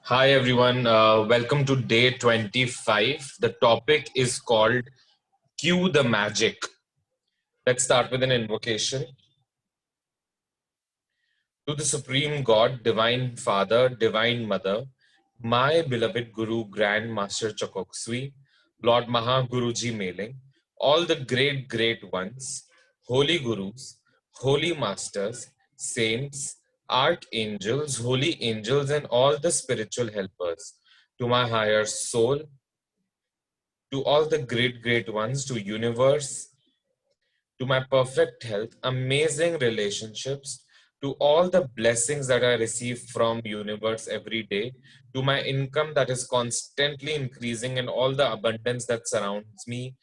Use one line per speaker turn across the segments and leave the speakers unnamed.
Hi everyone, welcome to day 25. The topic is called Cue the Magic. Let's start with an invocation. To the Supreme God, Divine Father, Divine Mother, my beloved Guru, Grand Master Chakoksui, Lord Maha Guruji Mailing, all the great ones, holy gurus, holy masters, saints, archangels, holy angels, and all the spiritual helpers, to my higher soul, to all the great ones, to universe, to my perfect health, amazing relationships, to all the blessings that I receive from universe every day, to my income that is constantly increasing and all the abundance that surrounds me,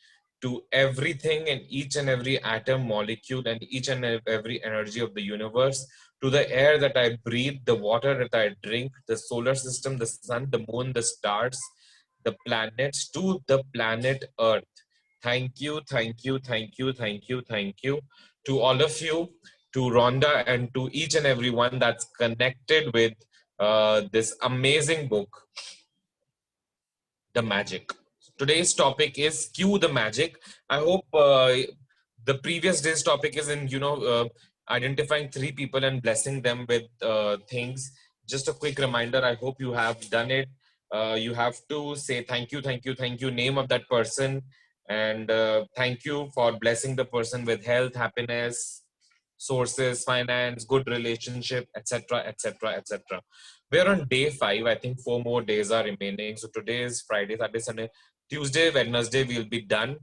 to everything and each and every atom, molecule, and each and every energy of the universe, to the air that I breathe, the water that I drink, the solar system, the sun, the moon, the stars, the planets, to the planet Earth. Thank you, thank you, thank you, thank you, thank you to all of you, to Rhonda, and to each and every one that's connected with this amazing book, The Magic. Today's topic is Cue the Magic. I hope the previous day's topic is identifying three people and blessing them with things. Just a quick reminder, I hope you have done it. You have to say thank you, thank you, thank you, name of that person, and thank you for blessing the person with health, happiness, sources, finance, good relationship, etc., etc., etc. We're on day 5. I think 4 more days are remaining. So today is Friday, Saturday, Sunday, Tuesday, Wednesday. We'll be done.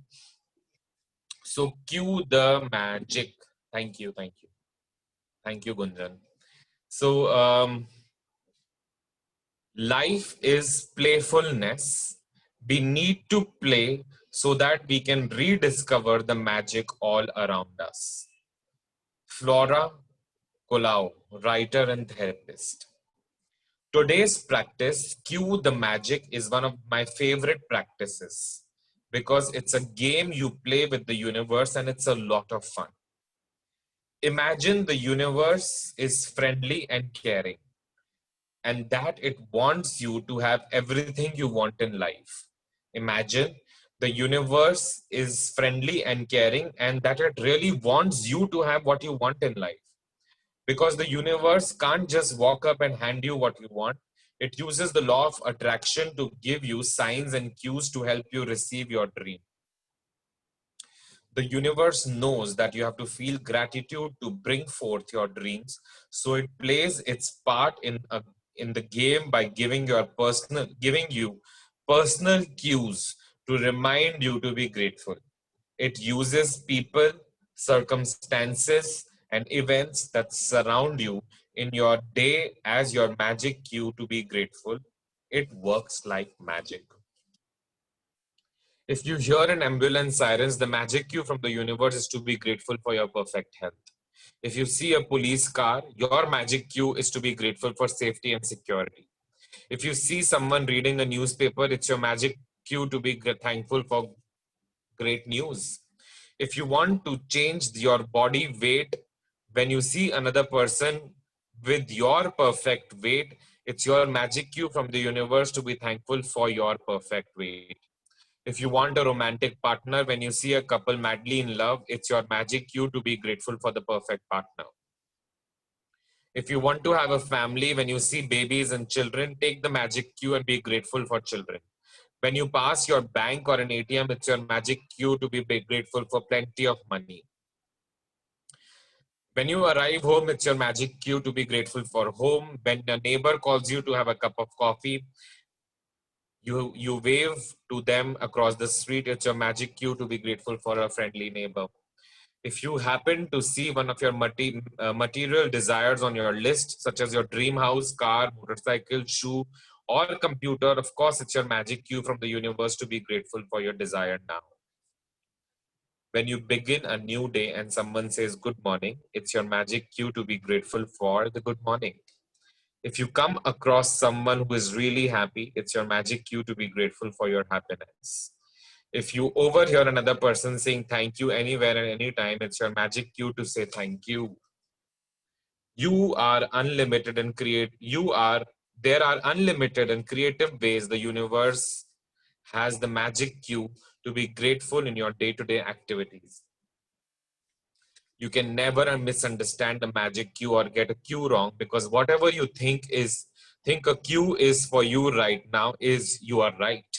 So cue the magic. Thank you, thank you, thank you, Gunjan. So life is playfulness. We need to play so that we can rediscover the magic all around us. Flora Colau, writer and therapist. Today's practice, Cue the Magic, is one of my favorite practices because it's a game you play with the universe and it's a lot of fun. Imagine the universe is friendly and caring, and that it wants you to have everything you want in life. Imagine the universe is friendly and caring, and that it really wants you to have what you want in life. Because the universe can't just walk up and hand you what you want. It uses the law of attraction to give you signs and cues to help you receive your dream. The universe knows that you have to feel gratitude to bring forth your dreams, so it plays its part in the game by giving you personal cues to remind you to be grateful. It uses people, circumstances, and events that surround you in your day as your magic cue to be grateful. It works like magic. If you hear an ambulance sirens, the magic cue from the universe is to be grateful for your perfect health. If you see a police car, your magic cue is to be grateful for safety and security. If you see someone reading a newspaper, it's your magic cue to be thankful for great news. If you want to change your body weight, when you see another person with your perfect weight, it's your magic cue from the universe to be thankful for your perfect weight. If you want a romantic partner, when you see a couple madly in love, it's your magic cue to be grateful for the perfect partner. If you want to have a family, when you see babies and children, take the magic cue and be grateful for children. When you pass your bank or an ATM, it's your magic cue to be grateful for plenty of money. When you arrive home, it's your magic cue to be grateful for home. When a neighbor calls you to have a cup of coffee, you wave to them across the street. It's your magic cue to be grateful for a friendly neighbor. If you happen to see one of your material desires on your list, such as your dream house, car, motorcycle, shoe, or computer, of course, it's your magic cue from the universe to be grateful for your desire now. When you begin a new day and someone says good morning, it's your magic cue to be grateful for the good morning. If you come across someone who is really happy, it's your magic cue to be grateful for your happiness. If you overhear another person saying thank you anywhere and anytime, it's your magic cue to say thank you. You are unlimited and create. You are There are unlimited and creative ways the universe has the magic cue to be grateful in your day-to-day activities. You can never misunderstand the magic cue or get a cue wrong, because whatever you think a cue is for you right now is you are right.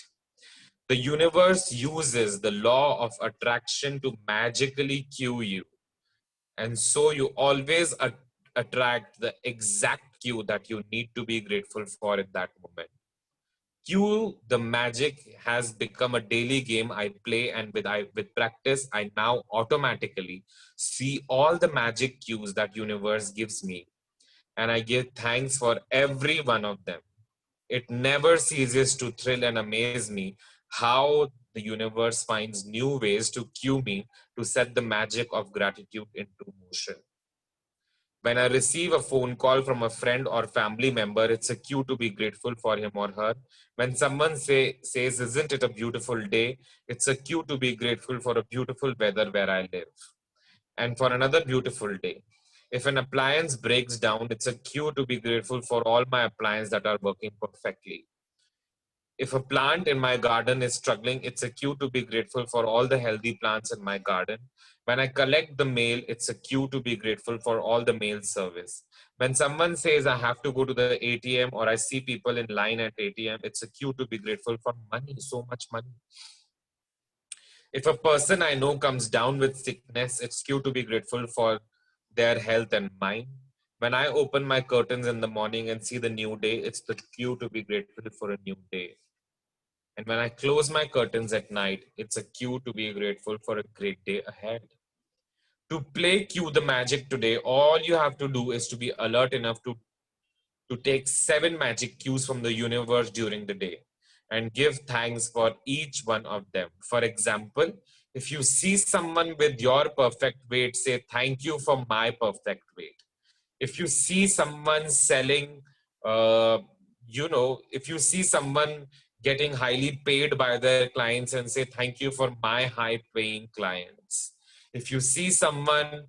The universe uses the law of attraction to magically cue you. And so you always attract the exact cue that you need to be grateful for at that moment. Cue the magic has become a daily game I play, and with practice, I now automatically see all the magic cues that universe gives me, and I give thanks for every one of them. It never ceases to thrill and amaze me how the universe finds new ways to cue me to set the magic of gratitude into motion. When I receive a phone call from a friend or family member, it's a cue to be grateful for him or her. When someone says, "Isn't it a beautiful day?" It's a cue to be grateful for a beautiful weather where I live and for another beautiful day. If an appliance breaks down, it's a cue to be grateful for all my appliances that are working perfectly. If a plant in my garden is struggling, it's a cue to be grateful for all the healthy plants in my garden. When I collect the mail, it's a cue to be grateful for all the mail service. When someone says I have to go to the ATM or I see people in line at ATM, it's a cue to be grateful for money, so much money. If a person I know comes down with sickness, it's cue to be grateful for their health and mind. When I open my curtains in the morning and see the new day, it's the cue to be grateful for a new day. And when I close my curtains at night, it's a cue to be grateful for a great day ahead. To play cue the magic today, all you have to do is to be alert enough to take 7 magic cues from the universe during the day and give thanks for each one of them. For example, if you see someone with your perfect weight, say, "Thank you for my perfect weight." If you see someone selling, uh, if you see someone getting highly paid by their clients, and say, "Thank you for my high paying clients." If you see someone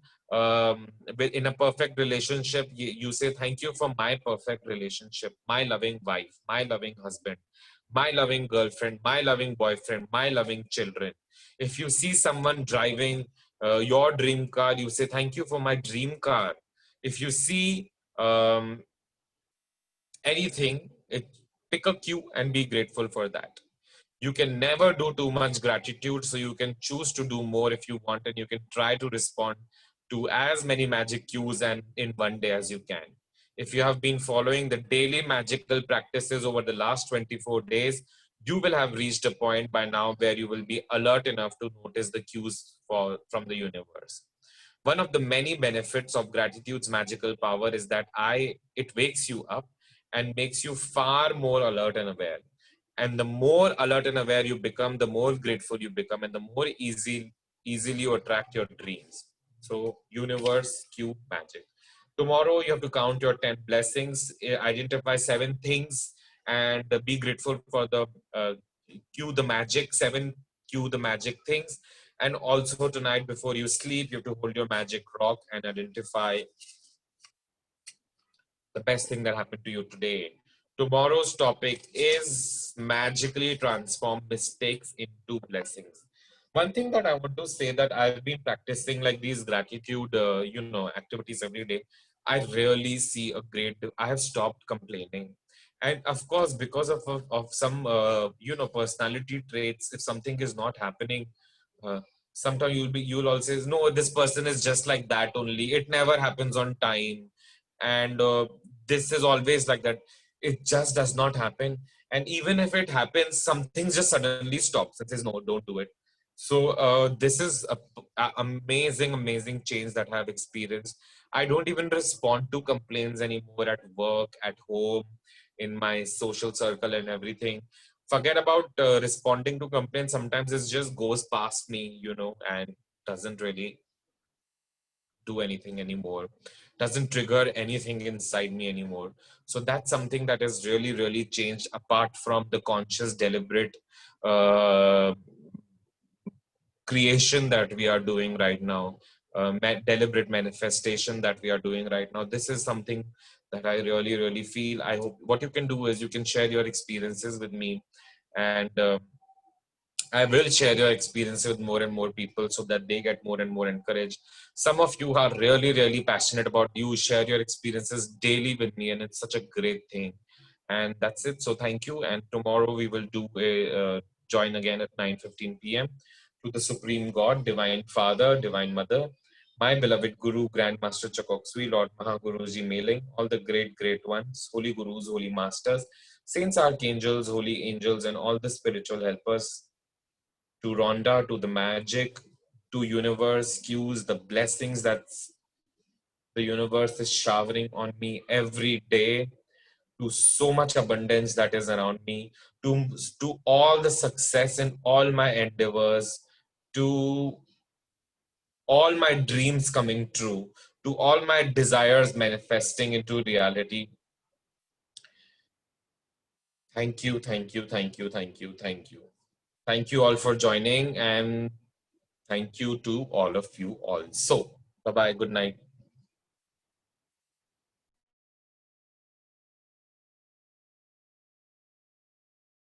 in a perfect relationship, you say, "Thank you for my perfect relationship, my loving wife, my loving husband, my loving girlfriend, my loving boyfriend, my loving children." If you see someone driving your dream car, you say, "Thank you for my dream car." If you see um, anything, pick a cue and be grateful for that. You can never do too much gratitude, so you can choose to do more if you want, and you can try to respond to as many magic cues and in one day as you can. If you have been following the daily magical practices over the last 24 days, you will have reached a point by now where you will be alert enough to notice the cues from the universe. One of the many benefits of gratitude's magical power is that it wakes you up and makes you far more alert and aware. And the more alert and aware you become, the more grateful you become, and the more easily you attract your dreams. So, universe, cue, magic. Tomorrow, you have to count your 10 blessings, identify 7 things, and be grateful for the cue the magic, 7 cue the magic things. And also, tonight, before you sleep, you have to hold your magic rock and identify the best thing that happened to you today. Tomorrow's topic is magically transform mistakes into blessings. One thing that I want to say, that I've been practicing like these gratitude, activities every day. I really see a great. I have stopped complaining, and of course, because of some personality traits, if something is not happening, uh, sometimes you'll also say, "No, this person is just like that only. It never happens on time." And this is always like that. It just does not happen. And even if it happens, something just suddenly stops and says, "No, don't do it." So this is a amazing change that I've experienced. I don't even respond to complaints anymore at work, at home, in my social circle and everything. Forget about responding to complaints. Sometimes it just goes past me, and doesn't really do anything anymore, doesn't trigger anything inside me anymore. So that's something that has really changed, apart from the conscious deliberate uh, creation that we are doing right now, deliberate manifestation that we are doing right now. This is something that I really, really feel. I hope what you can do is you can share your experiences with me, and I will share your experience with more and more people so that they get more and more encouraged. Some of you are really, really passionate about you share your experiences daily with me, and it's such a great thing. And that's it. So thank you. And tomorrow we will do a join again at 9:15 p.m. to the Supreme God, Divine Father, Divine Mother, my beloved Guru, Grandmaster Chakoksui, Lord Mahaguruji Mailing, all the great, great ones, holy gurus, holy masters, saints, archangels, holy angels, and all the spiritual helpers, to Rhonda, to the magic, to universe cues, the blessings that the universe is showering on me every day, to so much abundance that is around me, to all the success in all my endeavors, to all my dreams coming true, to all my desires manifesting into reality. Thank you, thank you, thank you, thank you, thank you. Thank you all for joining, and thank you to all of you also. Bye bye. Good night.